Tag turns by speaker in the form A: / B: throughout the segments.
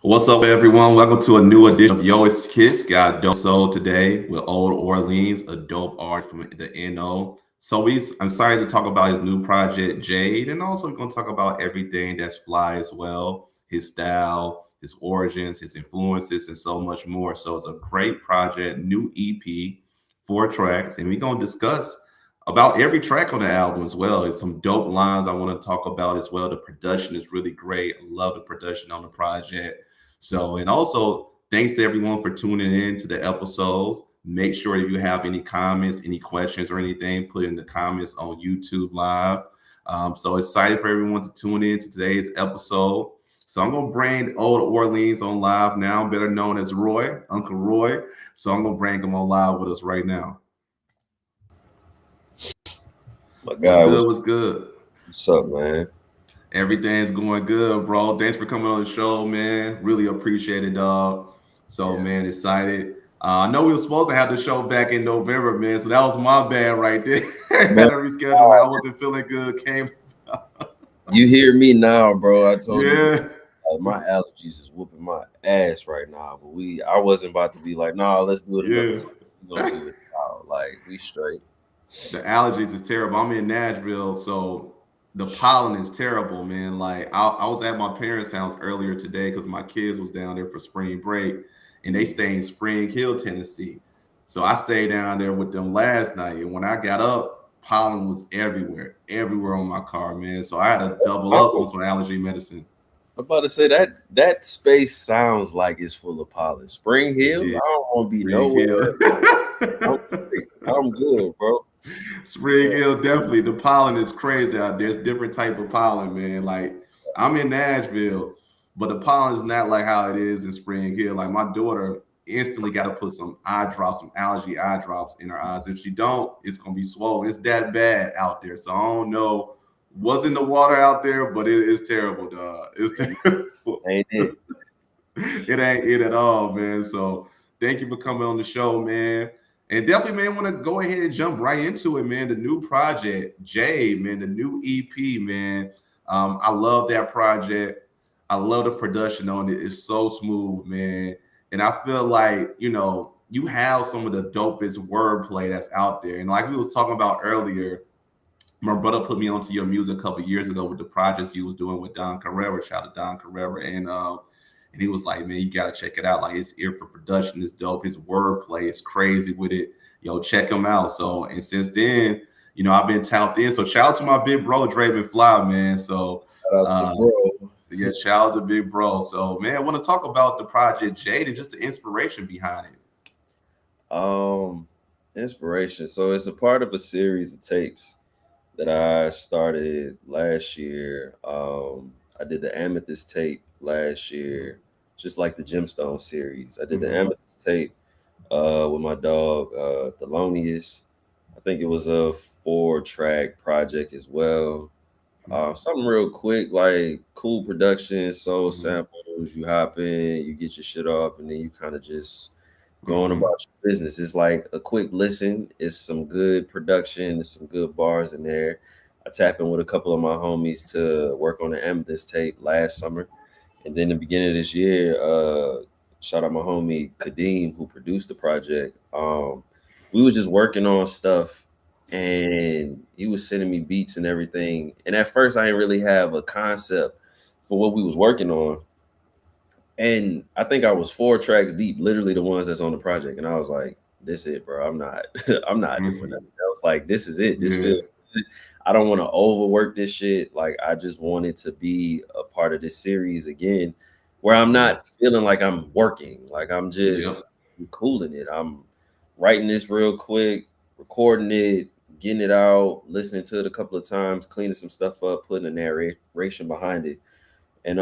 A: What's up, everyone? Welcome to a new edition of Yo It's Kids. Got Dope Soul today with Old Orleans, a dope artist from the NO. I'm excited to talk about his new project, Jade, and also we're going to talk about everything that's fly as well, his style, his origins, his influences, and so much more. So it's a great project, new EP, 4 tracks, and we're going to discuss about every track on the album as well. It's some dope lines I want to talk about as well. The production is really great. I love the production on the project. And also thanks to everyone for tuning in to the episodes. Make sure if you have any comments, any questions, or anything, put it in the comments on YouTube Live. So excited for everyone to tune in to today's episode. So I'm gonna bring Old Orleans on live now, better known as Roy, Uncle Roy. So I'm gonna bring him on live with us right now.
B: My
A: What's
B: guy,
A: good? What's good?
B: what's up, man?
A: Everything's going good, bro. Thanks for coming on the show, man. Really appreciate it, dog. So,
B: Yeah,
A: man, excited. I know we were supposed to have the show back in November, man. So that was my bad right there.
B: man,
A: Had to reschedule, man. I wasn't feeling good. Came,
B: you hear me now, bro? I told you
A: yeah,
B: my allergies is whooping my ass right now, but I wasn't about to be like, nah, let's do it another
A: yeah.
B: time. We gonna do it now. Like we straight.
A: The allergies is terrible. I'm in Nashville, so the pollen is terrible, man. Like I was at my parents' house earlier today because my kids was down there for spring break, and they stay in Spring Hill, Tennessee. So I stayed down there with them last night, and when I got up, pollen was everywhere on my car, man. So I had to double up on some allergy medicine.
B: I'm about to say that space sounds like it's full of pollen. Spring
A: It
B: Hill, I
A: did.
B: don't want to be
A: Spring Hill.
B: nowhere. I'm, I'm good, bro.
A: Spring Hill, definitely. The pollen is crazy out there. There's different type of pollen, man. Like I'm in Nashville, but the pollen is not like how it is in Spring Hill. Like my daughter instantly got to put some eye drops, some allergy eye drops in her eyes. If she don't, it's gonna be swollen. It's that bad out there. So I don't know what's in the water out there, but it is terrible, dog. It's terrible.
B: Ain't it?
A: It ain't it at all, man. So thank you for coming on the show, man. And definitely, man, want to go ahead and jump right into it, man. The new project, Jade, man, the new EP, man. I love that project. I love the production on it. It's so smooth, man. And I feel like, you have some of the dopest wordplay that's out there. And like we was talking about earlier, my brother put me onto your music a couple of years ago with the projects he was doing with Don Carrera. Shout out to Don Carrera. And he was like, man, you gotta check it out. Like his ear for production is dope. His wordplay is crazy with it. Check him out. So and since then, I've been tapped in. So shout out to my big bro, Draven Fly, man. So
B: Shout out to bro.
A: yeah, shout out to big bro. So man, I want to talk about the project Jade and just the inspiration behind it.
B: Inspiration. So it's a part of a series of tapes that I started last year. I did the Amethyst tape last year, just like the Gemstone series. I did the Amethyst tape with my dog Thelonious. I think it was a 4-track project as well. Something real quick, like cool production, soul samples. You hop in, you get your shit off, and then you kind of just going about your business. It's like a quick listen. It's some good production. There's some good bars in there. I tap in with a couple of my homies to work on the Amethyst tape last summer. And then the beginning of this year, shout out my homie Kadeem who produced the project. We was just working on stuff and he was sending me beats and everything. And at first I didn't really have a concept for what we was working on. And I think I was 4 tracks deep, literally the ones that's on the project. And I was like, this it, bro. I'm not I'm not doing nothing else. Like, this is it. This feels good. I don't want to overwork this shit. Like, I just wanted to be a part of this series again, where I'm not feeling like I'm working. Like I'm just cooling it. I'm writing this real quick, recording it, getting it out, listening to it a couple of times, cleaning some stuff up, putting a narration behind it. And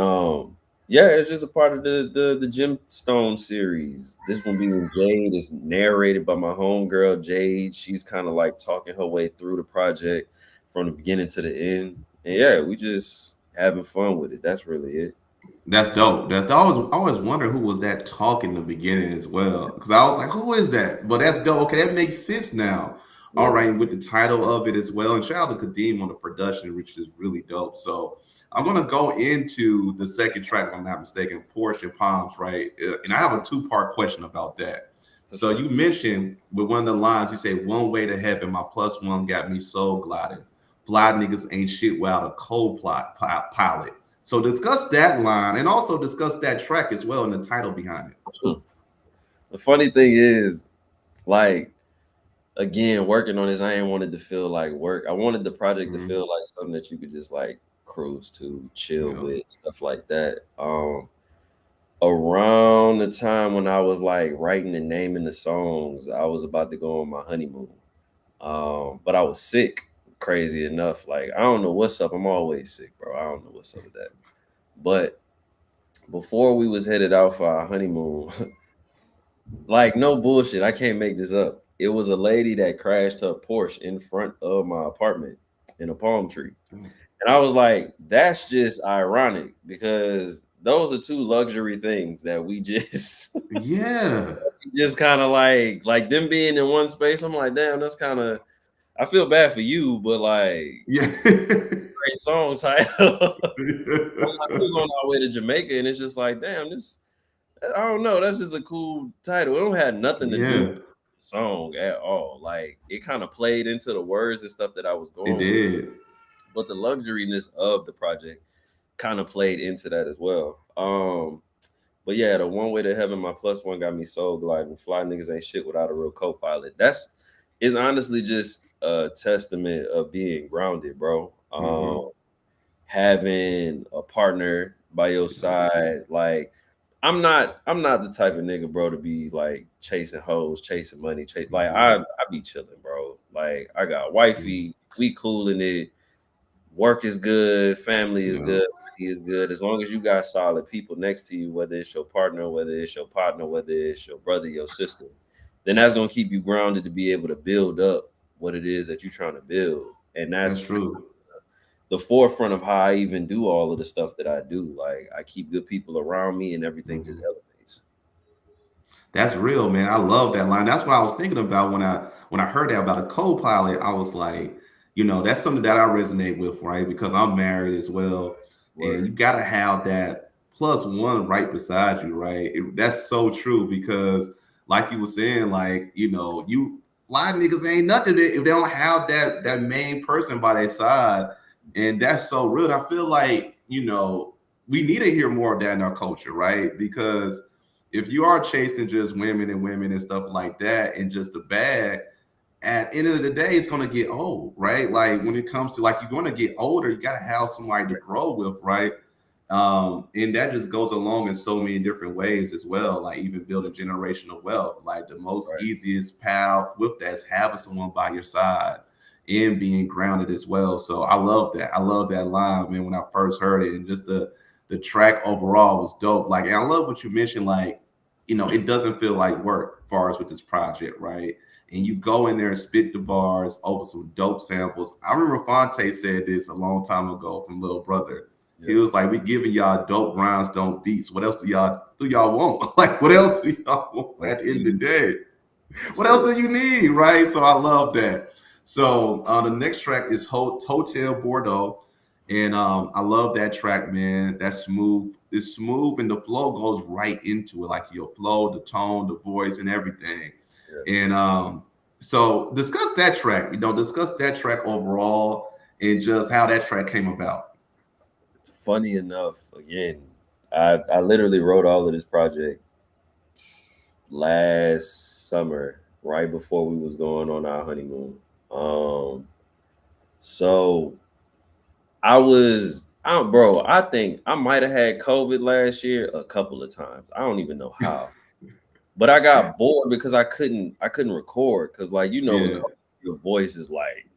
B: yeah, it's just a part of the Gemstone series. This one being Jade is narrated by my homegirl Jade. She's kind of like talking her way through the project from the beginning to the end. And yeah, we just having fun with it. That's really it.
A: That's dope. I always wonder who was that talking in the beginning as well. Because I was like, who is that? But that's dope. Okay, that makes sense now. All
B: Yeah.
A: right, and with the title of it as well. And shout out to Kadeem on the production, which is really dope. So I'm gonna go into the second track, if I'm not mistaken, Porsche and Palms, right? And I have a two-part question about that.
B: For
A: So
B: sure.
A: you mentioned with one of the lines, you say, "One way to heaven, my plus one got me soul gliding. Fly niggas ain't shit without a pilot." So discuss that line and also discuss that track as well and the title behind it.
B: The funny thing is, like, again, working on this, I ain't wanted to feel like work. I wanted the project to
A: Mhm.
B: feel like something that you could just like cruise to, chill
A: Yeah,
B: with, stuff like that. Around the time when I was like writing and naming the songs, I was about to go on my honeymoon. But I was sick, crazy enough. Like, I don't know what's up. I'm always sick, bro. I don't know what's up with that. But before we was headed out for our honeymoon, like, no bullshit, I can't make this up. It was a lady that crashed her Porsche in front of my apartment in a palm tree. And I was like, that's just ironic because those are two luxury things that we just
A: yeah,
B: just kind of like them being in one space. I'm like, damn, that's kind of, I feel bad for you, but like,
A: yeah.
B: great song title. I'm like, we was on our way to Jamaica, and it's just like, damn, this, I don't know, that's just a cool title. It don't have nothing to do with
A: Yeah,
B: the song at all. Like, it kind of played into the words and stuff that I was
A: it
B: going with,
A: did.
B: but the luxuriness of the project kind of played into that as well. But yeah, the one way to heaven, my plus one got me soul gliding. Fly niggas ain't shit without a real co-pilot. That's is honestly just a testament of being grounded, bro.
A: Hmm.
B: Having a partner by your side, like, I'm not the type of nigga, bro, to be like chasing hoes, chasing money, like, I be chilling, bro. Like, I got
A: Hmm.
B: wifey, we cool in it, work is good, family is
A: Yeah,
B: good, money is good. As long as you got solid people next to you, whether it's your partner, whether it's your partner, whether it's your brother, your sister, then that's gonna keep you grounded to be able to build up what it is that you're trying to build. And
A: that's
B: that's
A: true.
B: the forefront of how I even do all of the stuff that I do. Like, I keep good people around me and everything just
A: Hmm.
B: elevates.
A: That's real, man. I love that line. That's what I was thinking about when I heard that about a co-pilot. I was like, that's something that I resonate with, right? Because I'm married as well, and
B: Word.
A: you gotta have that plus one right beside you, right? That's so true because, like you were saying, like you fly niggas ain't nothing if they don't have that main person by their side, and that's so real. I feel like we need to hear more of that in our culture, right? Because if you are chasing just women and stuff like that and just the bag, at the end of the day, it's gonna get old, right? Like when it comes to like you're gonna get older, you gotta have somebody to grow with, right? And that just goes along in so many different ways as well, like even building generational wealth. Like the most
B: Right.
A: easiest path with that is having someone by your side and being grounded as well. So I love that. I love that line, man, when I first heard it. And just the track overall was dope. Like, and I love what you mentioned, like, it doesn't feel like work as far as with this project, right? And you go in there and spit the bars over some dope samples. I remember Fonte said this a long time ago from Little Brother. He
B: Yeah.
A: was like, "We giving y'all dope rhymes, don't beats. What else do y'all want? Like, what else do y'all want
B: That's
A: at the end of the
B: me.
A: day?
B: Yes,
A: What else
B: sir.
A: do you need, right?" So I love that. So the next track is Hotel Bordeaux, and I love that track, man. That's smooth. It's smooth, and the flow goes right into it, like your flow, the tone, the voice, and everything.
B: Yeah.
A: And so discuss that track. Discuss that track overall, and just how that track came about.
B: Funny enough, again, I literally wrote all of this project last summer, right before we was going on our honeymoon. Um, so bro, I think I might have had COVID last year a couple of times. I don't even know how, but I got bored because I couldn't record because, like, with
A: Yeah,
B: COVID, your voice is like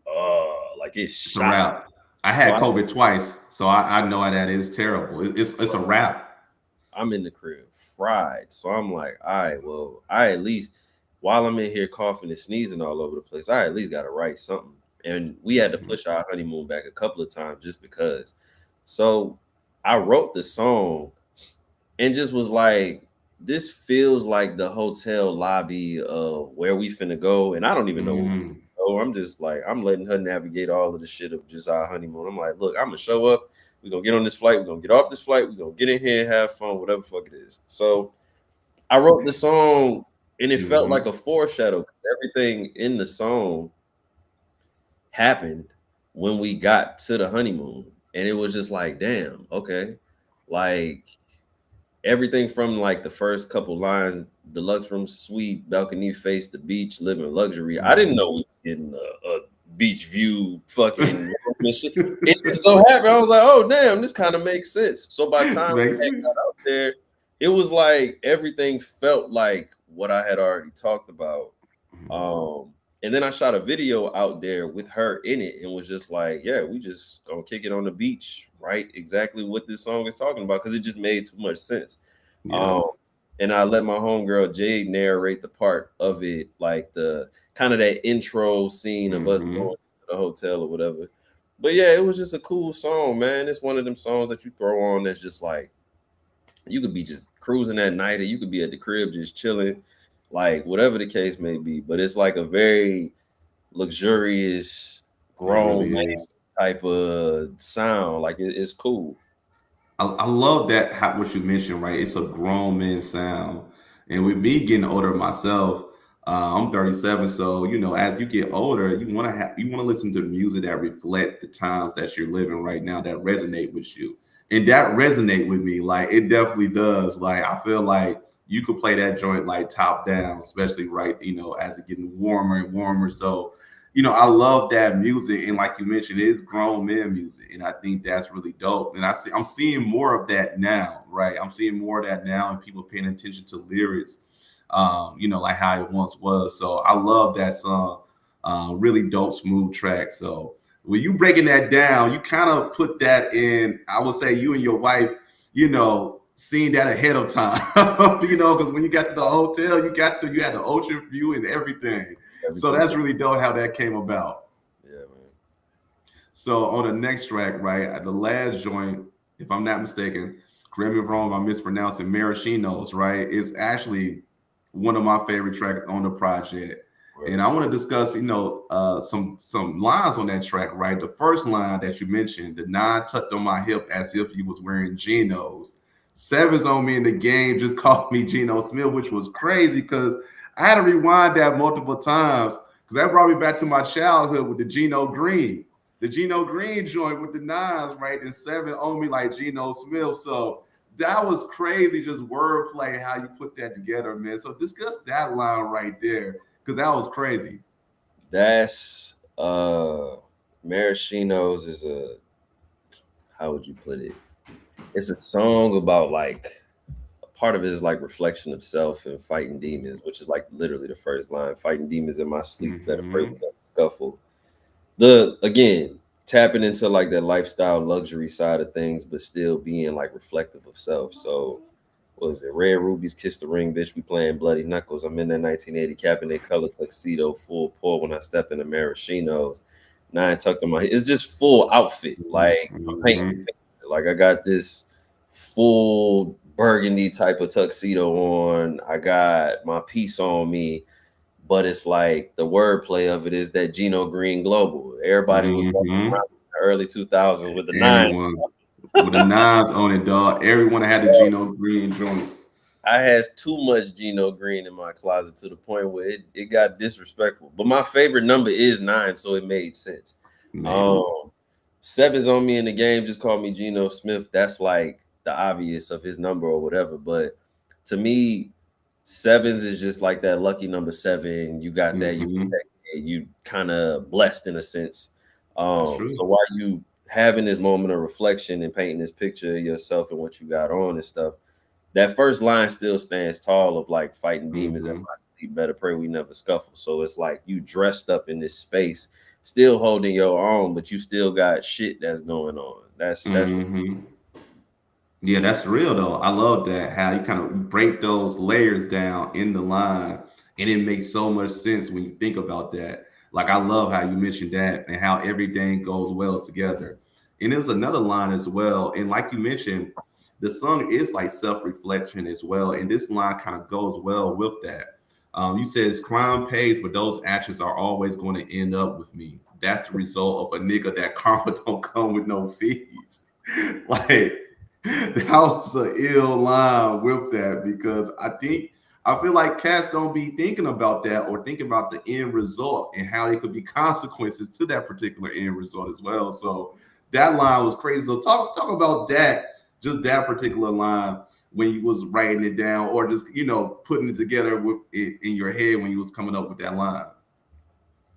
B: it's
A: it's a
B: shot.
A: wrap. I
B: So
A: had COVID twice, so I know how that is terrible. It's a wrap.
B: I'm in the crib fried. So I'm like, all right, well, I at least, while I'm in here coughing and sneezing all over the place, I at least got to write something. And we had to
A: Mhm.
B: push our honeymoon back a couple of times just because. So I wrote the song and just was like, this feels like the hotel lobby of where we finna go. And I don't even know where we
A: Mm.
B: So I'm just like, I'm letting her navigate all of the shit of just our honeymoon. I'm like, look, I'm gonna show up. We're gonna get on this flight. We're gonna get off this flight. We're gonna get in here and have fun, whatever the fuck it is. So I wrote the song and it felt like
A: Mm-hmm.
B: a foreshadow. Everything in the song happened when we got to the honeymoon. And it was just like, damn, okay. Like everything from like the first couple lines, deluxe room suite, balcony face the beach, living luxury. I didn't know we were getting a beach view fucking room and shit. It just so happened. I was like, oh damn, this kind of makes sense. So by the time we
A: Makes
B: had
A: sense.
B: got out there, it was like everything felt like what I had already talked about. Um, and then I shot a video out there with her in it and was just like, yeah, we just gonna kick it on the beach, right? Exactly what this song is talking about because it just made too much sense.
A: Yeah.
B: Um, and I let my homegirl Jade narrate the part of it, like the kind of that intro scene of us
A: Mm-hmm.
B: going to the hotel or whatever. But yeah, it was just a cool song, man. It's one of them songs that you throw on that's just like you could be just cruising at night, or you could be at the crib just chilling, like whatever the case may be. But it's like a very luxurious,
A: It
B: grown
A: really
B: man
A: is.
B: type of sound. Like it's cool.
A: I love that what you mentioned, right? It's a grown man sound. And with me getting older myself, I'm 37, so as you get older, you want to listen to music that reflect the times that you're living right now, that resonate with you. And that resonate with me. Like it definitely does. Like I feel like you could play that joint like top down, especially right, as it getting warmer and warmer. So I love that music, and like you mentioned, it is grown men music, and I think that's really dope. And I'm seeing more of that now, right? I'm seeing more of that now, and people paying attention to lyrics, like how it once was. So I love that song. Really dope, smooth track. So when you breaking that down, you kind of put that in. I would say you and your wife, seeing that ahead of time, because when you got to the hotel, you had the ocean view and everything. So
B: Everything.
A: that's really dope how that came about.
B: Yeah, man.
A: So on the next track, right, the last joint, if I'm not mistaken, correct me if I'm wrong, if I'm mispronouncing Maraschinos, right, is actually one of my favorite tracks on the project. And
B: Word.
A: I want to discuss, some lines on that track, right? The first line that you mentioned, the nine tucked on my hip as if you was wearing Genos. Sevens on me in the game just called me Geno Smith, which was crazy because I had to rewind that multiple times because that brought me back to my childhood with the Geno Green. The Geno Green joint with the nines, right? And seven on me like Geno Smith. So that was crazy, just wordplay, how you put that together, man. So discuss that line right there, because that was crazy.
B: That's Maraschinos is a, how would you put it? It's a song about like a part of it is like reflection of self and fighting demons, which is like literally the first line. Fighting demons in my sleep, better pray we
A: Mm-hmm.
B: never scuffle. The again, tapping into like that lifestyle luxury side of things, but still being like reflective of self. So what was it? Red Rubies, Kiss the Ring, bitch. We playing Bloody Knuckles. I'm in that 1980 cabinet color tuxedo, full pour when I step in the maraschinos. Nine tucked on my head. It's just full outfit. Like I'm painting.
A: Mm-hmm.
B: Like I got this full burgundy type of tuxedo on. I got my piece on me, but it's like the wordplay of it is that Geno Green Global. Everybody was walking
A: Mm-hmm.
B: around in the early 2000s with the nine.
A: Everyone with the nines on it, dog. Everyone had the Geno Green joints.
B: I has too much Geno Green in my closet to the point where it got disrespectful. But my favorite number is nine, so it made sense.
A: Amazing.
B: Um, Seven's on me in the game, just call me Geno Smith. That's like the obvious of his number or whatever. But to me, sevens is just like that lucky number seven. You got that, you
A: Mm-hmm.
B: protected, you kind of blessed in a sense.
A: That's true.
B: So while you having this moment of reflection and painting this picture of yourself and what you got on and stuff, that first line still stands tall of like fighting demons in
A: Mm-hmm.
B: my sleep. Better pray we never scuffle. So it's like you dressed up in this space, still holding your own, but you still got shit that's going on. That's
A: Mm-hmm. Yeah, that's real though. I love that how you kind of break those layers down in the line, and it makes so much sense when you think about that. Like I love how you mentioned that and how everything goes well together. And there's another line as well. And like you mentioned, the song is like self-reflection as well. And this line kind of goes well with that. You says crime pays, but those actions are always going to end up with me. That's the result of a nigga that karma don't come with no fees. Like that was an ill line with that because I feel like cats don't be thinking about that or thinking about the end result and how it could be consequences to that particular end result as well. So that line was crazy. So talk about that, just that particular line when you was writing it down or just putting it together in your head when you was coming up with that line.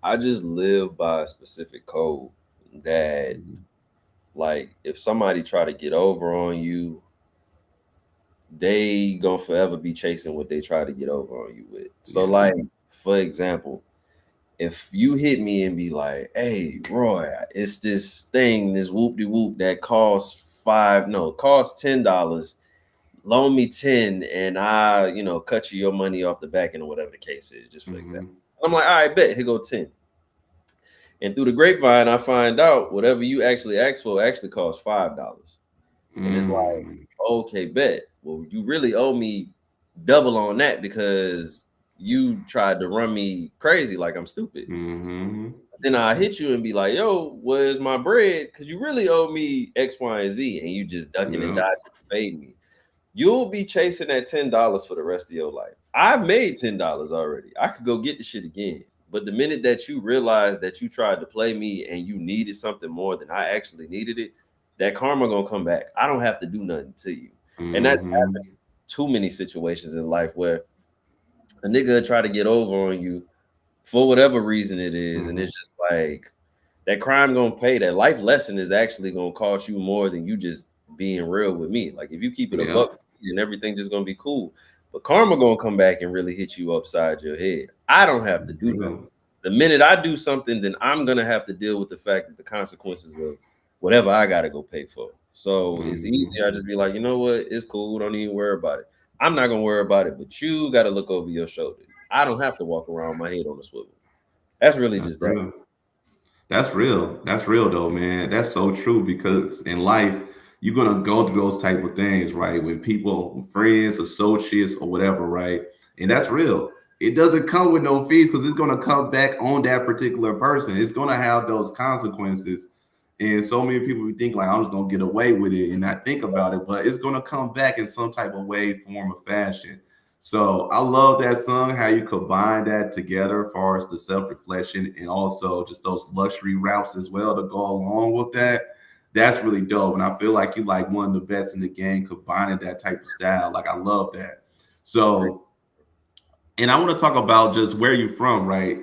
B: I just live by a specific code that,
A: Mhm.
B: like, if somebody try to get over on you, they gonna forever be chasing what they try to get over on you with. So,
A: Yeah.
B: like, for example, if you hit me and be like, "Hey, Roy, it's this thing, this whoop de whoop that costs costs $10. Loan me 10, and I, cut you your money off the back end or whatever the case is, just for example."
A: Hmm.
B: I'm like, "All right, bet, here go 10." And through the grapevine, I find out whatever you actually asked for actually costs $5. And it's like,
A: Mm.
B: okay, bet. Well, you really owe me double on that because you tried to run me crazy like I'm stupid.
A: Hmm.
B: Then I hit you and be like, "Yo, where's my bread?" Because you really owe me X, Y, and Z, and you just ducking and
A: Yeah.
B: dodging and fading me. You'll be chasing that $10 for the rest of your life. I've made $10 already. I could go get the shit again. But the minute that you realize that you tried to play me and you needed something more than I actually needed it, that karma gonna come back. I don't have to do nothing to you. And that's happened
A: Hmm.
B: too many situations in life where a nigga try to get over on you for whatever reason it is, and
A: Hmm.
B: it's just like that crime gonna pay. That life lesson is actually gonna cost you more than you just being real with me. Like if you keep it a
A: Yeah.
B: buck, and everything just gonna be cool. But karma gonna come back and really hit you upside your head. I don't have to do nothing.
A: Real.
B: The minute I do something, then I'm gonna have to deal with the fact that the consequences of whatever I gotta go pay for. So it's
A: Hmm.
B: easier. I just be like, you know what? It's cool. Don't even worry about it. I'm not gonna worry about it, but you gotta look over your shoulder. I don't have to walk around with my head on a swivel. That's really
A: That's
B: just that.
A: real. That's real. That's real though, man. That's so true because in life, you're gonna go through those type of things, right? When people, friends, associates, or whatever, right? And that's real. It doesn't come with no fees because it's gonna come back on that particular person. It's gonna have those consequences. And so many people be thinking like I'm just gonna get away with it and not think about it, but it's gonna come back in some type of way, form, or fashion. So I love that song, how you combine that together as far as the self-reflection and also just those luxury routes as well to go along with that. That's really dope. And I feel like you like one of the best in the game combining that type of style. Like I love that. So and I want to talk about just where you're from, right?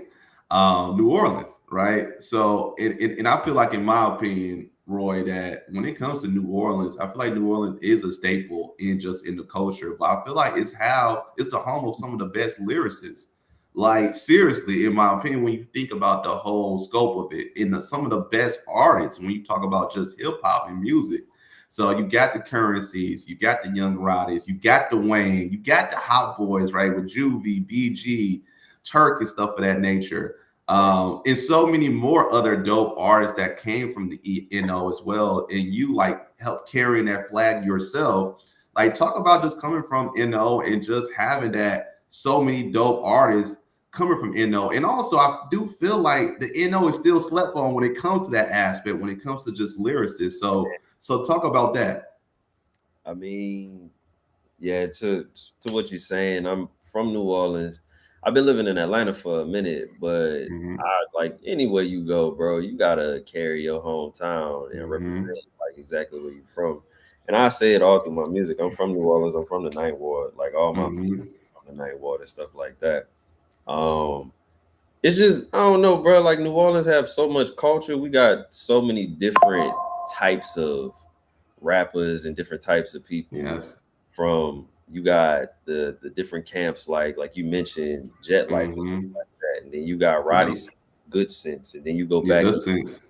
A: New Orleans, right? So, and I feel like, in my opinion, Roy, that when it comes to New Orleans, I feel like New Orleans is a staple in just in the culture, but I feel like it's the home of some of the best lyricists. Like seriously, in my opinion, when you think about the whole scope of it, and some of the best artists, when you talk about just hip hop and music, so you got the Currencies, you got the Young Roddies, you got the Wayne, you got the Hot Boys, right? With Juvie, BG, Turk, and stuff of that nature.
B: Right.
A: And so many more other dope artists that came from the NO as well. And you like help carrying that flag yourself. Like talk about just coming from NO and just having that so many dope artists coming from NO. And also I do feel like the NO is still slept on when it comes to that aspect, when it comes to just lyricists. So talk about that.
B: I mean, yeah, to what you're saying, I'm from New Orleans. I've been living in Atlanta for a minute, but
A: Hmm.
B: I like anywhere you go, bro, you gotta carry your hometown and
A: Hmm.
B: represent like exactly where you're from. And I say it all through my music. I'm from New Orleans. I'm from the Ninth Ward. Like all my music
A: Hmm.
B: from the Ninth Ward and stuff like that. Um, it's just I don't know, bro. Like New Orleans have so much culture. We got so many different types of rappers and different types of people.
A: Yes.
B: From you got the different camps, like you mentioned, Jet Life and stuff
A: Hmm.
B: like that, and then you got Roddy
A: Yep.
B: Sense, Good Sense, and then you go
A: Yeah,
B: back
A: good
B: to
A: sense.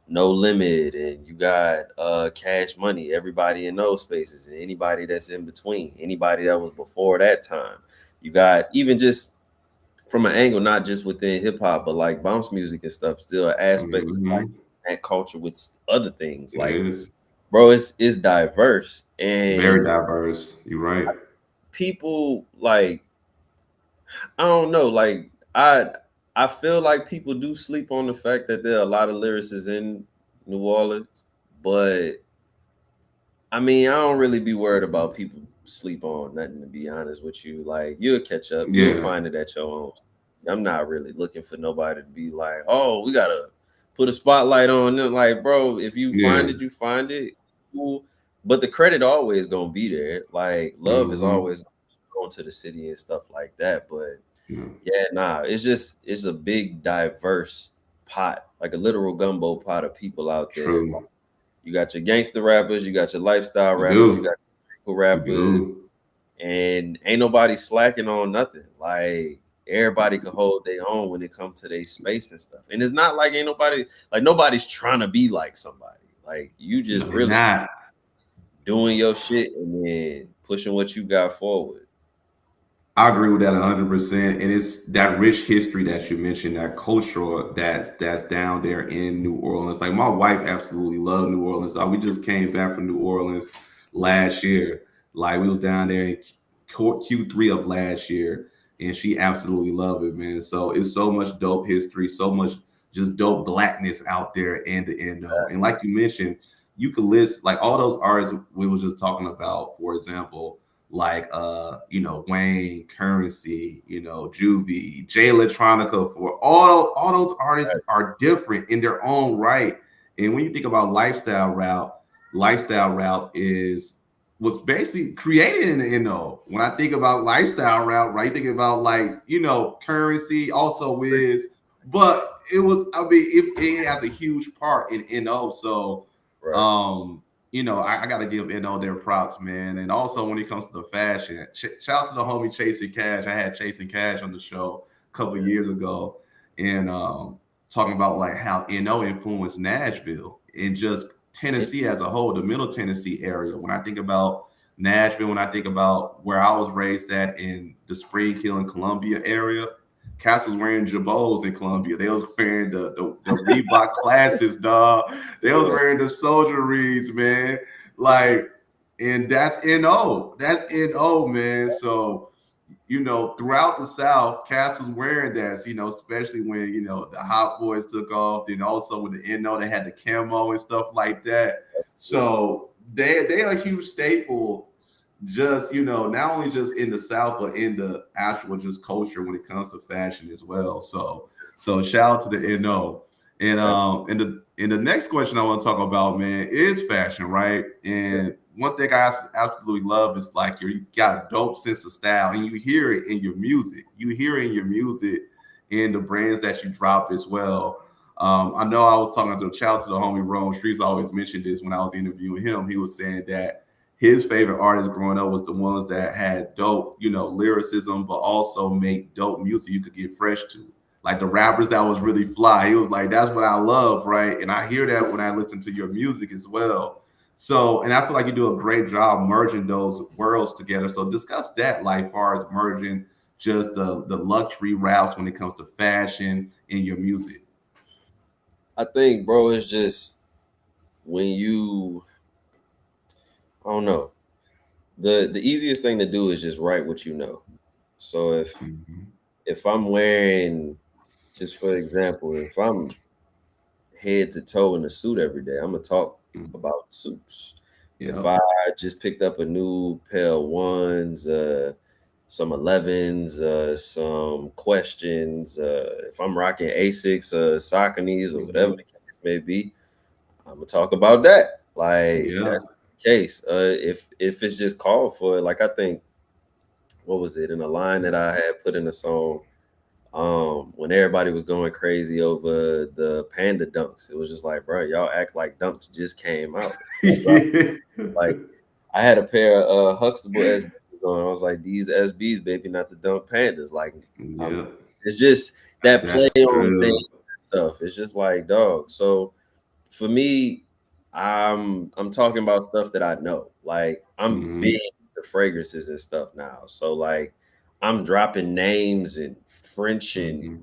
B: No Limit, and you got Cash Money. Everybody in those spaces, and anybody that's in between, anybody that was before that time. You got even just from an angle, not just within hip hop, but like bounce music and stuff, still an aspect of like
A: Hmm.
B: that culture with other things.
A: It
B: Like,
A: is
B: bro, it's diverse
A: very
B: and
A: diverse. You're right.
B: people like I don't know. Like I feel like people do sleep on the fact that there are a lot of lyricists in New Orleans, but I mean, I don't really be worried about people sleep on nothing, to be honest with you. Like, you'll catch up, you'll
A: Yeah,
B: find it at your own. I'm not really looking for nobody to be like, oh, we gotta put a spotlight on them. Like, bro, if you
A: yeah.
B: find it, you find it. Cool. But the credit always gonna be there. Like, love is
A: Hmm.
B: always going to the city and stuff like that. But
A: Yeah.
B: yeah, nah, it's a big diverse pot, like a literal gumbo pot of people out there.
A: True.
B: You got your gangster rappers, you got your lifestyle
A: You
B: rappers, you
A: do.
B: got your
A: You
B: rappers,
A: do.
B: and ain't nobody slacking on nothing. Like everybody can hold their own when it comes to their space and stuff. And it's not like ain't nobody like nobody's trying to be like somebody. Like you just
A: No, they're
B: really
A: not.
B: doing your shit and then pushing what you got forward.
A: I agree with that 100%. And it's that rich history that you mentioned, that cultural that's down there in New Orleans. Like my wife absolutely loved New Orleans. We just came back from New Orleans last year. Like we was down there in Q3 of last year, and she absolutely loved it, man. So it's so much dope history, so much just dope blackness out there in the NO. And like you mentioned, you could list like all those artists we were just talking about, for example, like Wayne, Currency, Juvie, Jay Electronica. For all those artists are different in their own right. And when you think about lifestyle route is was basically created in the NO. When I think about lifestyle route, right, thinking about like Currency, also Wiz, but it was, I mean, it has a huge part in NO. So
B: Right.
A: um I got to give NO their props, man. And also when it comes to the fashion, shout out to the homie Chasing Cash. I had Chasing Cash on the show a couple years ago, and talking about like how NO influenced Nashville and just Tennessee as a whole, the Middle Tennessee area. When I think about Nashville, when I think about where I was raised at in the Spring Hill and Columbia area, Cass was wearing Jabos in Columbia. They was wearing the Reebok Classics, dog. They was
B: Yeah.
A: wearing the soldieries, man. Like, and that's NO. That's NO, man. So, throughout the South, Cass was wearing that, especially when, the Hot Boys took off. Then also with the NO, they had the camo and stuff like that. So they are a huge staple, just, not only just in the South, but in the actual just culture when it comes to fashion as well. So shout out to the NO. And the next question I want to talk about, man, is fashion, right? And one thing I absolutely love is like you got a dope sense of style, and you hear it in your music. You hear it in your music, in the brands that you drop as well. I know I was talking to a child to the homie Rome Streets. Always mentioned this when I was interviewing him. He was saying that his favorite artists growing up was the ones that had dope, lyricism, but also make dope music you could get fresh to. Like the rappers that was really fly. He was like, that's what I love, right? And I hear that when I listen to your music as well. So, and I feel like you do a great job merging those worlds together. So discuss that, like far as merging just the luxury routes when it comes to fashion in your music.
B: I think, bro, it's just when you I don't know. The easiest thing to do is just write what you know. So
A: Mm-hmm.
B: if I'm wearing, just for example, if I'm head to toe in a suit every day, I'm gonna talk about suits. If
A: Yep.
B: I just picked up a new pair of ones, some 11s, some questions, if I'm rocking Asics, Sauconys, or whatever
A: Mm-hmm.
B: the case may be, I'm gonna talk about that. Like
A: Yeah.
B: that's the case. If it's just called for it, like I think, what was it in a line that I had put in the song? When everybody was going crazy over the panda dunks, it was just like, bro, y'all act like dunks just came out.
A: Yeah.
B: Like I had a pair of Huxtable SBs on. I was like, these SBs, baby, not the dunk pandas. Like I'm
A: Yep.
B: it's just that play
A: That's
B: on things
A: true.
B: and stuff. It's just like, dog. So for me, I'm talking about stuff that I know. Like I'm big
A: Mm-hmm.
B: into fragrances and stuff now. So like I'm dropping names in French and
A: Mm-hmm.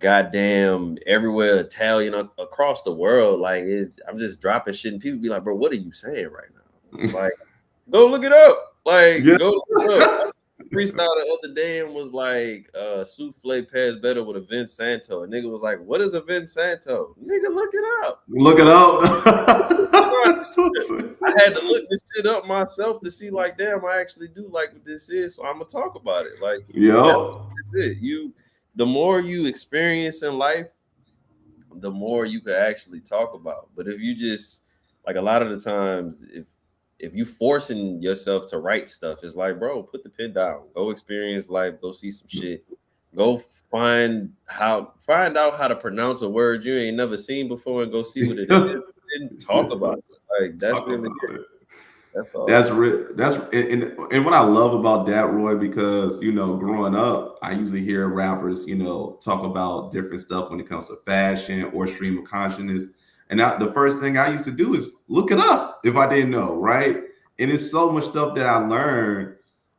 B: goddamn everywhere Italian across the world. Like I'm just dropping shit and people be like, bro, what are you saying right now? Like, go look it up. Like,
A: Yeah.
B: go look it up. freestyle the other day and was like, souffle pairs better with a Vinsanto. A nigga was like, what is a Vinsanto? Nigga, look it up.
A: Look it up.
B: I had to look this shit up myself to see, like, damn, I actually do like what this is, so I'm gonna talk about it. Like,
A: Yo.
B: that's it. The more you experience in life, the more you could actually talk about. But if you just like a lot of the times, if you forcing yourself to write stuff, it's like, bro, put the pen down, go experience life, go see some shit, go find out how to pronounce a word you ain't never seen before, and go see what it is, and talk about it. Like that's
A: Talk
B: really
A: about
B: it.
A: it.
B: That's all.
A: That's real. That's and what I love about that, Roy, because growing up, I usually hear rappers, talk about different stuff when it comes to fashion or stream of consciousness. And the first thing I used to do is look it up if I didn't know, right? And it's so much stuff that I learned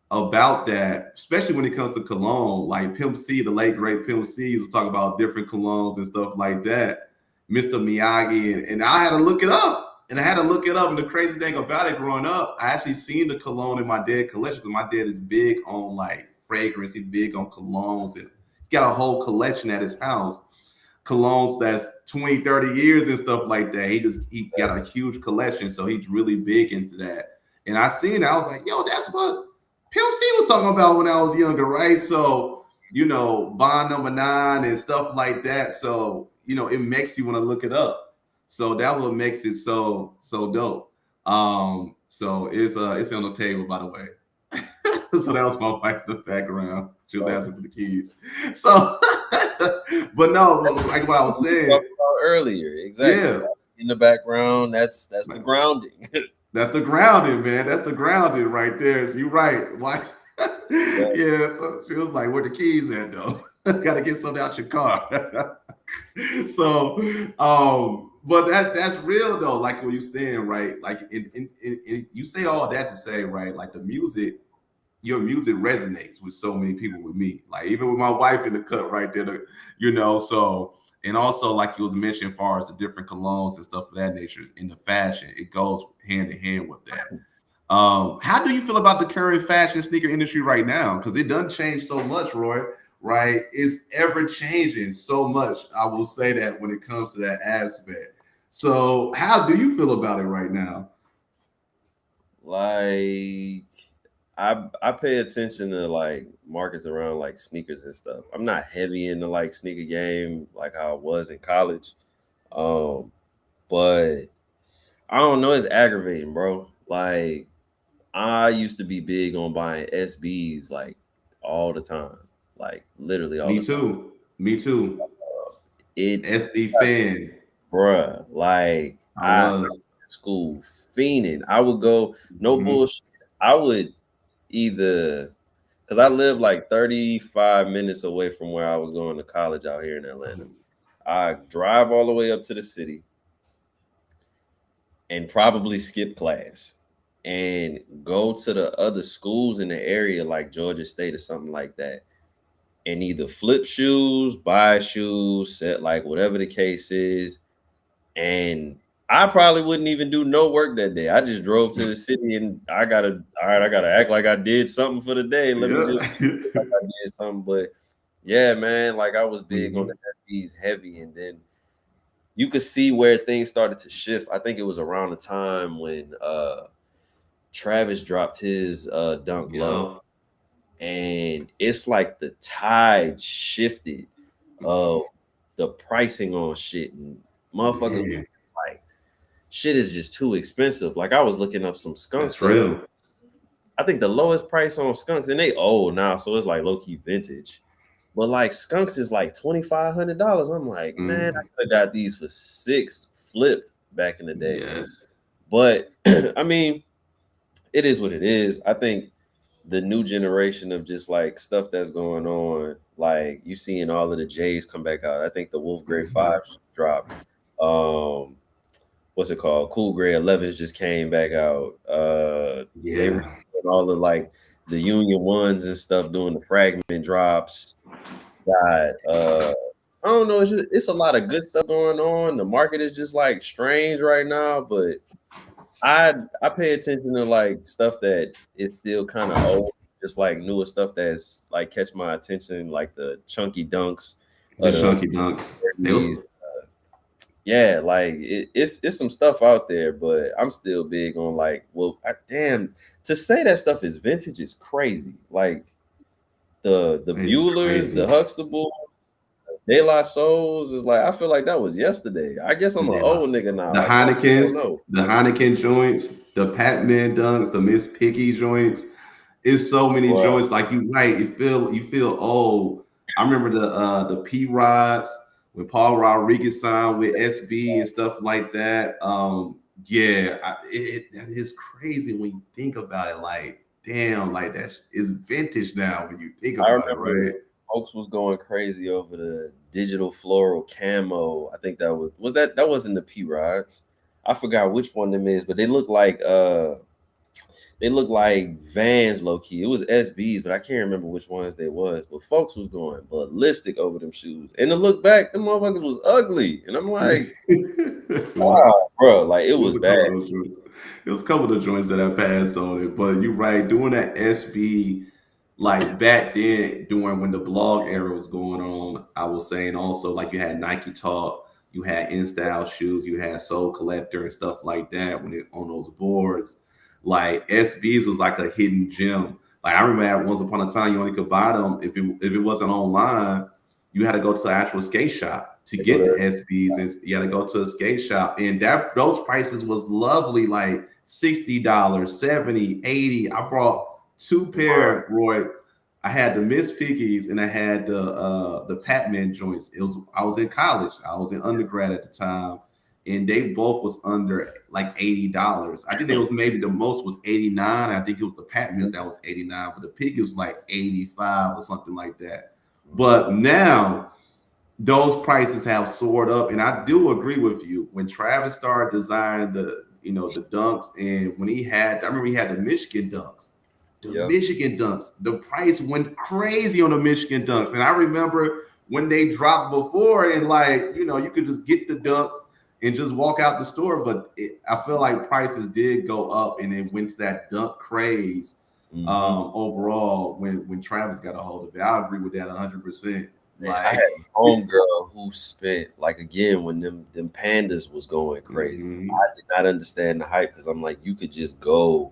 A: about that, especially when it comes to cologne. Like Pimp C, the late great Pimp C, used to talk about different colognes and stuff like that. Mr. Miyagi, and I had to look it up. And I had to look it up. And the crazy thing about it, growing up, I actually seen the cologne in my dad collection because my dad is big on like fragrance. He's big on colognes and he got a whole collection at his house. Colognes that's 20, 30 years and stuff like that. He got a huge collection. So he's really big into that. And I seen it, I was like, yo, that's what Pimp C was talking about when I was younger, right? So, Bond Number 9 and stuff like that. So, it makes you want to look it up. So that what makes it so dope. So it's on the table, by the way. So that was my wife in the background. She was asking for the keys. So, but no, like what I was saying
B: Earlier, exactly.
A: yeah,
B: In the background, that's the grounding.
A: that's the grounding, man. That's the grounding right there. So you're right. Like, yeah. So she was like, "Where the keys at, though? Got to get something out your car." So, but that's real though. Like what you're saying, right? Like, you say all that to say, right? Like your music resonates with so many people. With me, like even with my wife in the cut right there, So, and also like you was mentioning, as far as the different colognes and stuff of that nature in the fashion, it goes hand in hand with that. How do you feel about the current fashion sneaker industry right now? Because it doesn't change so much, Roy. Right? It's ever changing so much. I will say that when it comes to that aspect. So, how do you feel about it right now?
B: Like I pay attention to like markets around like sneakers and stuff. I'm not heavy in the like sneaker game like how I was in college. Um, but I don't know, it's aggravating, bro. Like I used to be big on buying SBs like all the time. Like literally all
A: Me
B: the time.
A: too. Me too.
B: It
A: SB fan.
B: bruh, like
A: I
B: I
A: was.
B: school fiending. I would go, no
A: Mhm.
B: bullshit. I would either because I live like 35 minutes away from where I was going to college out here in Atlanta. I drive all the way up to the city and probably skip class and go to the other schools in the area like Georgia State or something like that and either flip shoes, buy shoes, set like whatever the case is. And I probably wouldn't even do no work that day. I just drove to the city and I gotta act like I did something for the day. Let me just
A: Yeah.
B: like I did something. But yeah, man, like I was big on the
A: Mhm.
B: FBs heavy, and then you could see where things started to shift. I think it was around the time when Travis dropped his dunk low.
A: Yup.
B: And it's like the tide shifted of the pricing on shit and motherfuckers
A: Man,
B: like shit is just too expensive. Like I was looking up some skunks
A: that's
B: the other.
A: real.
B: I think the lowest price on skunks, and they old now, so it's like low key vintage. But like skunks is like $2,500. I'm like, man, I
A: Mhm.
B: could have got these for six flipped back in the day.
A: Yes.
B: But I mean, it is what it is. I think the new generation of just like stuff that's going on, like you seeing all of the Jays come back out. I think the Wolf Grade
A: Mhm.
B: 5 dropped. Um, what's it called? Cool Gray 11s just came back out. They were
A: Yeah.
B: doing all the like the Union ones and stuff, doing the fragment drops. Got I don't know, it's a lot of good stuff going on. The market is just like strange right now, but I pay attention to like stuff that is still kind of old just like newer stuff that's like catch my attention, like the chunky dunks
A: The
B: of the
A: chunky dunks. They was
B: 30s. Yeah, like it's some stuff out there, but I'm still big on like, well, damn, to say that stuff is vintage is crazy. Like the
A: it's
B: Buellers, the
A: crazy.
B: Huxtable, De La Souls is like I feel like that was yesterday. I guess I'm an
A: They
B: old
A: lost.
B: nigga now.
A: The
B: Like folks don't
A: Heinekens,
B: know.
A: the Heineken joints, the Pac-Man dunks, the Miss Piggy joints. It's so many
B: Right.
A: joints. Like you right, you feel old. I remember the P Rods when Paul Rodriguez signed with SB and stuff like that. Yeah, that is crazy when you think about it. Like, damn, like that is vintage now when you think
B: I
A: about it,
B: remember
A: right?
B: folks was going crazy over the digital floral camo. I think that wasn't the P Rods. I forgot which one them is, but they look like Vans low key. It was SBs, but I can't remember which ones they was. But folks was going ballistic over them shoes. And to look back, them motherfuckers was ugly. And I'm like,
A: it was
B: wow, bro, like it
A: It was
B: was
A: a
B: bad.
A: couple of those joints. It was a couple of the joints that I passed on it, but you're right. Doing that SB, like back then, during when the blog era was going on, I was saying also like you had Nike Talk, you had In Style Shoes, you had Soul Collector and stuff like that when it on those boards. Like SBs was like a hidden gem. Like I remember at once upon a time you only could buy them if it wasn't online. You had to go to the actual skate shop to
B: They go
A: get the
B: to
A: SBs, and you had to go to a skate shop, and that those prices was lovely, like $60, 70, 80. I brought two pair, Roy. I had the Miss Piggies and I had the Pac-Man joints. I was in college, I was in undergrad at the time, and they both was under like $80. I think it was maybe the most was 89. I think it was the Pac-Mans that was 89, but the Piggies was like 85 or something like that. But now those prices have soared up, and I do agree with you. When Travis started designing the dunks, and when I remember he had the Michigan dunks,
B: Yep.
A: the price went crazy on the Michigan dunks, and I remember when they dropped before, and like you could just get the dunks and just walk out the store, but I feel like prices did go up, and it went to that dunk craze
B: Mm-hmm.
A: overall when Travis got a hold of it. I agree with that 100%.
B: Man, I had
A: Like,
B: a homegirl who spent like again when them pandas was going crazy.
A: mhm.
B: I did not understand the hype because I'm like, you could just go,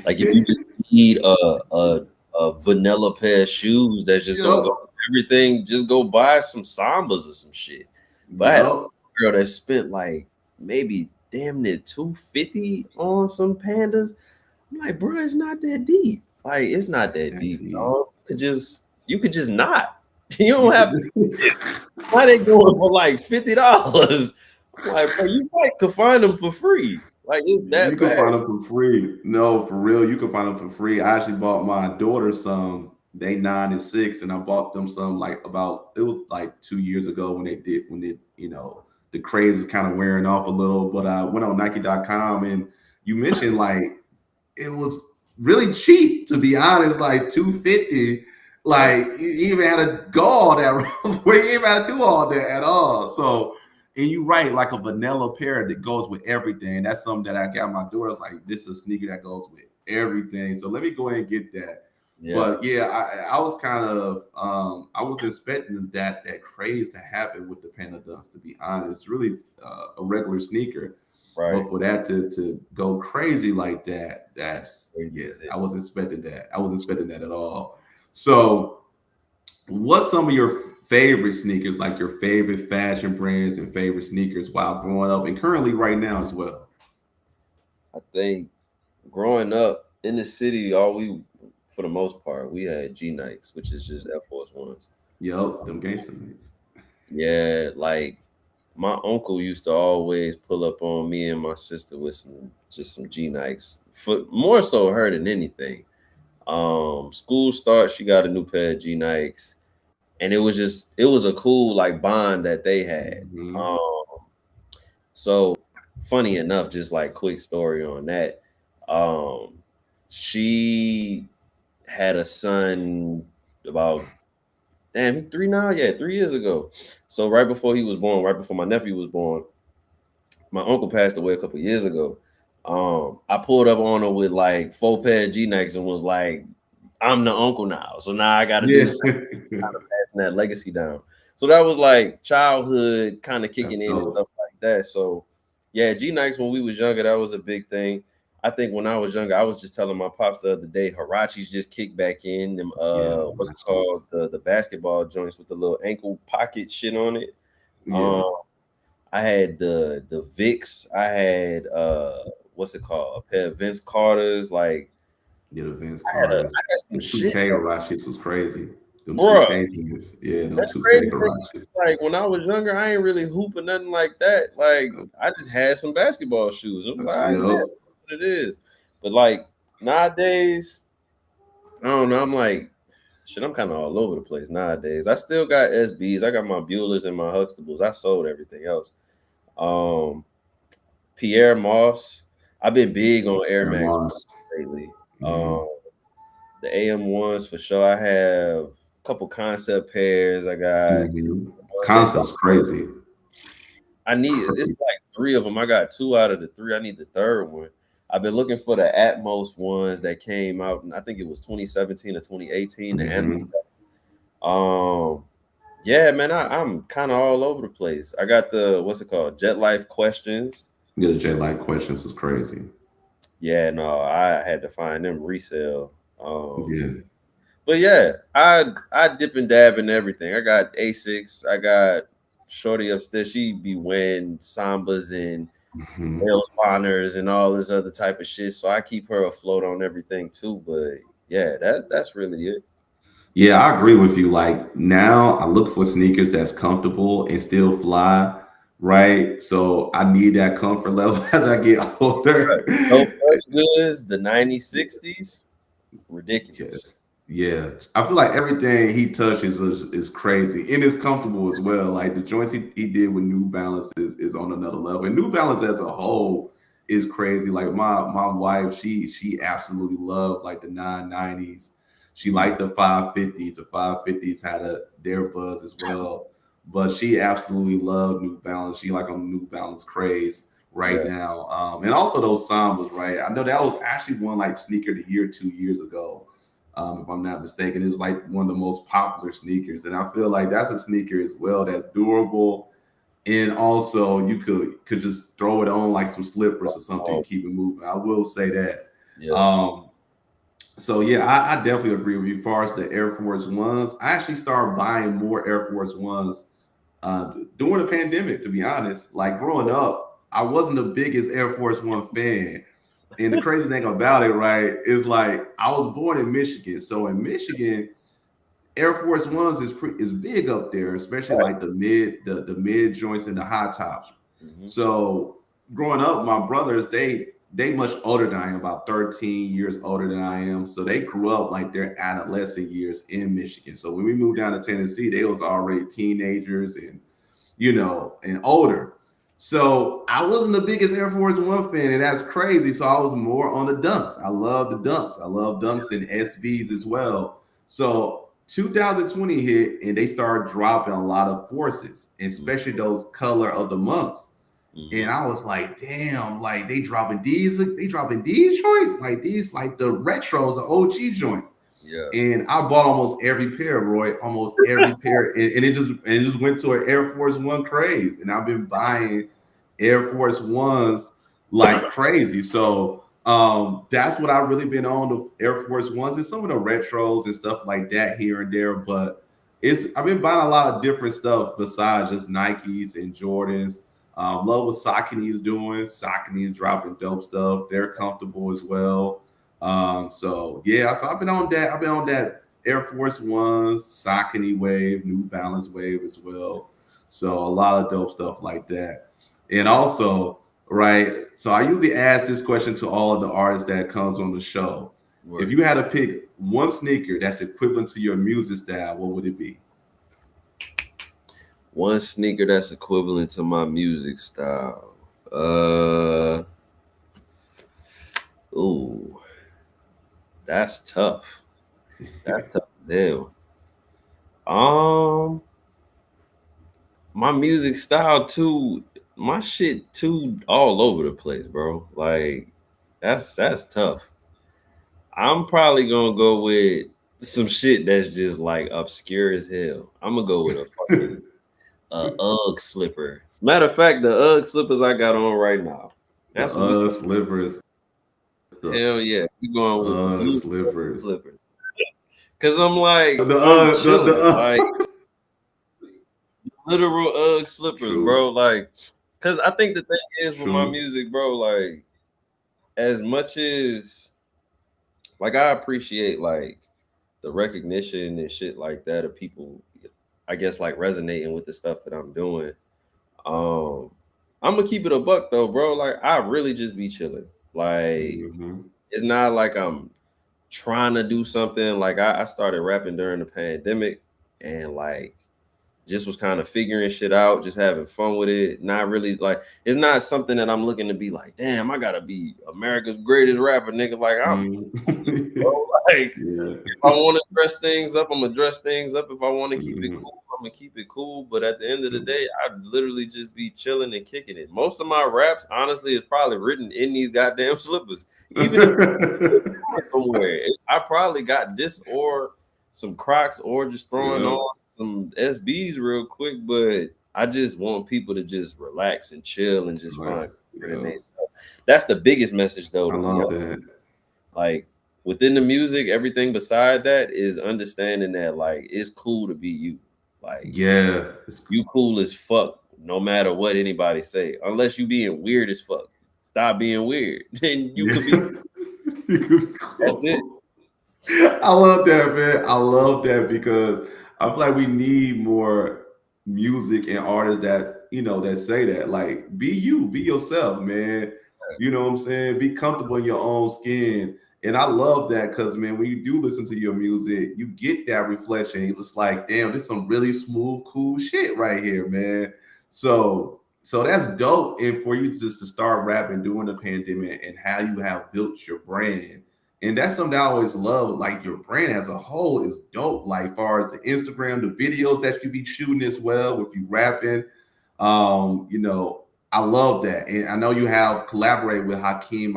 B: like if you just need a vanilla pair of shoes that's just gonna go
A: Yup.
B: with everything, just go buy some Sambas or some shit. But I had a
A: Yup.
B: girl that spent like maybe damn near 250 on some pandas. I'm like, bro, it's not that deep. Like, it's not that
A: That
B: deep,
A: deep.
B: dog. You could just not. You don't
A: You
B: have
A: could.
B: to. Why they going for like $50? I'm like, bro, you might could find them for free. Like, it's
A: You
B: that
A: can
B: bad.
A: find them for free. No, for real, you can find them for free. I actually bought my daughter some. They 9 and 6, and I bought them some like about it was like 2 years ago when the craze was kind of wearing off a little. But I went on Nike.com, and you mentioned like it was really cheap, to be honest, like 250.
B: Yeah,
A: Like you even had to go all that where you even had to do all that at all. So, and you right, like a vanilla pair that goes with everything. That's something that I got my daughter. I was like, this is a sneaker that goes with everything. So let me go ahead and get that.
B: yeah,
A: But yeah, I was kind of I was expecting that craze to happen with the Panda Dunks. To be honest, it's really a regular sneaker,
B: right.
A: but for that to go crazy like that, that's
B: Crazy
A: yeah,
B: as hell.
A: I wasn't expecting that. I wasn't expecting that at all. So, what's some of your favorite sneakers, like your favorite fashion brands and favorite sneakers while growing up and currently right now as well?
B: I think growing up in the city, all we, for the most part, we had G Nikes, which is just Air Force Ones.
A: Yup, them gangster niggas.
B: Yeah, like my uncle used to always pull up on me and my sister with some G Nikes. For more so her than anything. School starts, she got a new pair of G Nikes, and it was a cool like bond that they had.
A: Hmm.
B: Um, so funny enough, just like quick story on that. Um, she had a son about damn, he 3 now, yeah, 3 years ago. So right before he was born, right before my nephew was born, my uncle passed away a couple years ago. I pulled up on her with like 4 pair of G Nikes and was like, I'm the uncle now. So now I got to do
A: Yeah.
B: the same, kind of passing that legacy down. So that was like childhood kind of
A: That's
B: kicking in and
A: dope.
B: stuff like that. So yeah, G Nikes when we was younger, that was a big thing. I think when I was younger, I was just telling my pops the other day, Harachis just kicked back in them
A: Yeah,
B: what's it
A: watches.
B: called? The basketball joints with the little ankle pocket shit on it.
A: Yeah,
B: Um I had the Vicks, I had what's it called? A pair of Vince Carter's, like
A: yeah, the Vince
B: I
A: Carter's.
B: had some
A: The
B: shit
A: 2K
B: that,
A: Harashis was crazy. Them
B: bruh.
A: 2K things. Yeah, them
B: That's
A: 2K
B: crazy thing.
A: Harashis.
B: Like when I was younger, I ain't really hooping nothing like that. Like I just had some basketball shoes. It was like, all right, man,
A: Yep.
B: what it is. But like nowadays, I don't know. I'm like, shit. I'm kind of all over the place nowadays. I still got SBs. I got my Buellers and my Huxtables. I sold everything else. Um, Pierre Moss. I've been big on Air
A: Air
B: Max
A: Moss.
B: lately.
A: Mm-hmm.
B: The AM ones for sure. I have a couple concept pairs. I got
A: Mm-hmm.
B: ones that
A: Concept's crazy.
B: I need.
A: Crazy.
B: It's like three of them. I got two out of the three. I need the third one. I've been looking for the Atmos ones that came out, and I think it was 2017 or 2018. The animal.
A: Mm-hmm.
B: Um, yeah, man, I'm kind of all over the place. I got the what's it called? Jet Life questions.
A: Yeah, the J Light questions was crazy.
B: Yeah, no, I had to find them resale.
A: Yeah.
B: But yeah, I dip and dab in everything. I got Asics. I got Shorty upstairs. She be wearing Sambas and
A: Mm-hmm.
B: nail spawners and all this other type of shit. So I keep her afloat on everything too. But yeah, that's really it.
A: Yeah, I agree with you. Like now, I look for sneakers that's comfortable and still fly, right? So I need that comfort level as I get older.
B: No touch goods, the 90s,
A: Yes.
B: 60s, ridiculous.
A: Yes. Yeah. I feel like everything he touches is crazy and it's comfortable as well. Like the joints he did with New Balance is on another level. And New Balance as a whole is crazy. Like my wife, she absolutely loved like the 990s. She
B: Mm,
A: liked the 550s. The 550s had their buzz as well. But she absolutely loved New Balance. She like on the New Balance craze right
B: yeah.
A: now. And also those Sambas, right? I know that was actually one like sneaker of the year 2 years ago, if I'm not mistaken. It was like one of the most popular sneakers, and I feel like that's a sneaker as well that's durable, and also you could just throw it on like some slippers or something
B: Oh,
A: and keep it moving. I will say that.
B: yeah.
A: Um, so yeah, I definitely agree with you. As far as the Air Force Ones, I actually started buying more Air Force Ones during the pandemic. To be honest, like growing up, I wasn't the biggest Air Force One fan. And the crazy thing about it, right, is like I was born in Michigan. So in Michigan, Air Force Ones is big up there, especially
B: Right.
A: like the mid joints and the high tops.
B: Hmm.
A: So growing up, my brothers they much older than I am, about 13 years older than I am. So they grew up like their adolescent years in Michigan. So when we moved down to Tennessee, they was already teenagers and and older. So I wasn't the biggest Air Force One fan, and that's crazy. So I was more on the dunks. I love the dunks. I love dunks and SBs as well. So 2020 hit, and they started dropping a lot of forces, especially those color of the months.
B: Hmm.
A: And I was like, damn, like they dropping these joints, like these, like the retros, the OG joints.
B: Yeah.
A: And I bought almost every pair, Roy, almost every pair, and it just went to an Air Force One craze, and I've been buying Air Force Ones like crazy. So that's what I've really been on, the Air Force Ones and some of the retros and stuff like that here and there. But I've been buying a lot of different stuff besides just Nikes and Jordans. Love what Saucony is doing. Saucony is dropping dope stuff. They're comfortable as well. So yeah, so I've been on that. I've been on that Air Force Ones, Saucony wave, New Balance wave as well. So a lot of dope stuff like that. And also, right. So I usually ask this question to all of the artists that comes on the show. If
B: Word.
A: you had to pick one sneaker that's equivalent to your music style, what would it be?
B: One sneaker that's equivalent to my music style. Uh, ooh, that's tough. That's tough as hell. Um, my music style too. My shit too all over the place, bro. Like that's tough. I'm probably gonna go with some shit that's just like obscure as hell. I'm gonna go with a fucking UGG slipper. Matter of fact, the UGG slippers I got on right now.
A: The
B: That's what we.
A: slippers. The
B: Hell yeah, we going with the blue
A: slippers.
B: slippers. Cause I'm like,
A: The
B: I'm
A: the
B: chilling, like literal UGG slippers,
A: True.
B: bro. Like, cause I think the thing is with my
A: True.
B: music, bro. Like, as much as like I appreciate like the recognition and shit like that of people, I guess like resonating with the stuff that I'm doing. Um, I'm gonna keep it a buck though, bro. Like I really just be chilling. Like
A: Mm-hmm.
B: it's not like I'm trying to do something. Like I started rapping during the pandemic and like just was kind of figuring shit out, just having fun with it. Not really like it's not something that I'm looking to be like, damn, I gotta be America's greatest rapper, nigga. Like I'm cool,
A: Mm-hmm.
B: bro. Like
A: Yeah.
B: if I want to dress things up, I'm gonna dress things up. If I want to keep it
A: Mm-hmm.
B: cool, I'm gonna keep it cool. But at the end of the day, I literally just be chilling and kicking it. Most of my raps, honestly, is probably written in these goddamn slippers. Even if I'm somewhere, I probably got this or some Crocs or just throwing
A: Yeah.
B: on some SBs real quick. But I just want people to just relax and chill and just find
A: Nice.
B: comfort in
A: Yeah.
B: themselves. That's the biggest message, though,
A: I
B: to be
A: love
B: honest.
A: that.
B: Like within the music, everything beside that is understanding that like it's cool to be you. Like
A: Yeah. It's
B: you cool as fuck, no matter what anybody say. Unless you being weird as fuck. Stop being weird. Then you
A: yeah.
B: could be
A: You could
B: that's it.
A: go. I love that, man. I love that because I feel like we need more music and artists that, that say that. Like, be you, be yourself, man. You know what I'm saying? Be comfortable in your own skin. And I love that because, man, when you do listen to your music, you get that reflection. It's like, damn, this is some really smooth, cool shit right here, man. So that's dope. And for you just to start rapping during the pandemic and how you have built your brand, and that's something I always love. Like your brand as a whole is dope. Like far as the Instagram, the videos that you be shooting as well with you rapping. You know, I love that. And I know you have collaborated with Hakeem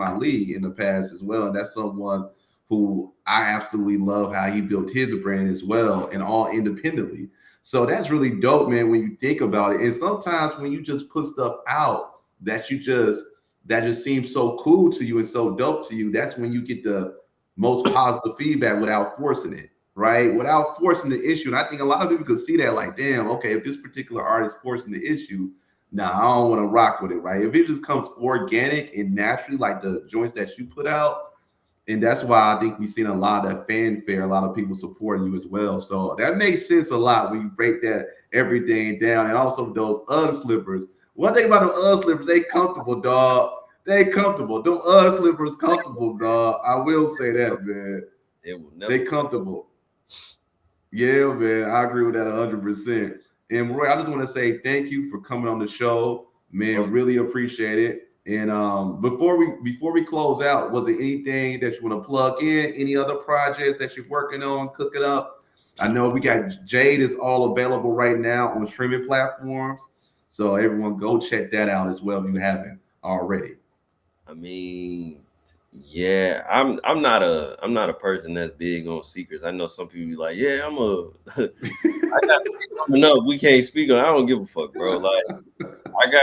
A: Ali in the past as well. And that's someone who I absolutely love how he built his brand as well and all independently. So that's really dope, man, when you think about it. And sometimes when you just put stuff out that just seems so cool to you and so dope to you, that's when you get the most positive feedback without forcing it, right? Without forcing the issue. And I think a lot of people could see that, like, damn, okay, if this particular artist forcing the issue, nah, I don't want to rock with it, right? If it just comes organic and naturally, like the joints that you put out, and that's why I think we've seen a lot of that fanfare, a lot of people supporting you as well. So that makes sense a lot when you break that everything down. And also those UGG slippers. One thing about the UGG slippers, they comfortable, dog. They comfortable. Them UGG slippers comfortable, dog. I will say that, man.
B: It will
A: They
B: never fail.
A: comfortable. Yeah, man. I agree with that 100%. And Roy, I just want to say thank you for coming on the show, man.
B: Most
A: Really appreciate it. And before we close out, was there anything that you want to plug in? Any other projects that you're working on, cooking up? I know we got Jade is all available right now on streaming platforms, so everyone go check that out as well if you haven't already.
B: I mean, yeah, I'm not a person that's big on secrets. I know some people be like, yeah, I got shit coming up. We can't speak on. I don't give a fuck, bro. Like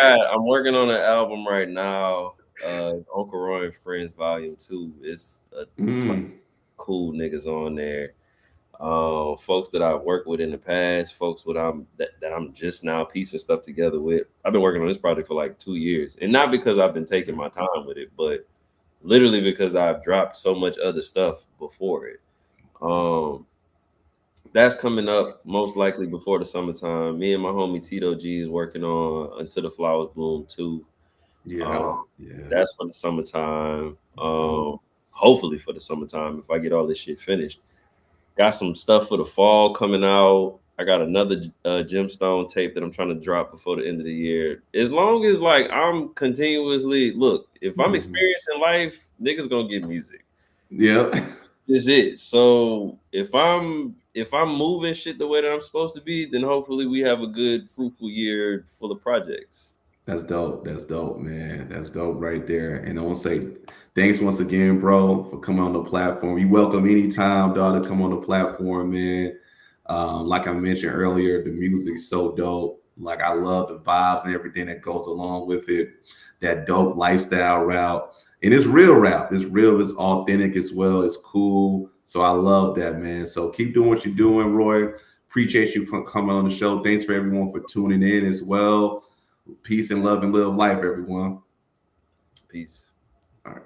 B: I'm working on an album right now. Uncle Roy and Friends Volume 2. It's a ton
A: Mm,
B: of cool niggas on there. Folks that I've worked with in the past, folks that I'm just now piecing stuff together with. I've been working on this project for like 2 years, and not because I've been taking my time with it, but literally because I've dropped so much other stuff before it. Um, that's coming up most likely before the summertime. Me and my homie Tito G is working on Until the Flowers Bloom too.
A: yeah,
B: Um,
A: yeah,
B: that's for the summertime.
A: that's dope.
B: Hopefully for the summertime if I get all this shit finished. Got some stuff for the fall coming out. I got another gemstone tape that I'm trying to drop before the end of the year. As long as like I'm continuously look, if I'm
A: Mhm.
B: experiencing life, niggas gonna get music.
A: Yeah.
B: This is it. So if I'm moving shit the way that I'm supposed to be, then hopefully we have a good fruitful year full of projects.
A: That's dope. That's dope, man. That's dope right there. And I want to say thanks once again, bro, for coming on the platform. You welcome anytime, dog, to come on the platform, man. Like I mentioned earlier, the music's so dope. Like I love the vibes and everything that goes along with it. That dope lifestyle route. And it's real rap. It's real, it's authentic as well. It's cool. So I love that, man. So keep doing what you're doing, Roy. Appreciate you for coming on the show. Thanks for everyone for tuning in as well. Peace and love and live life, everyone.
B: Peace.
A: All right.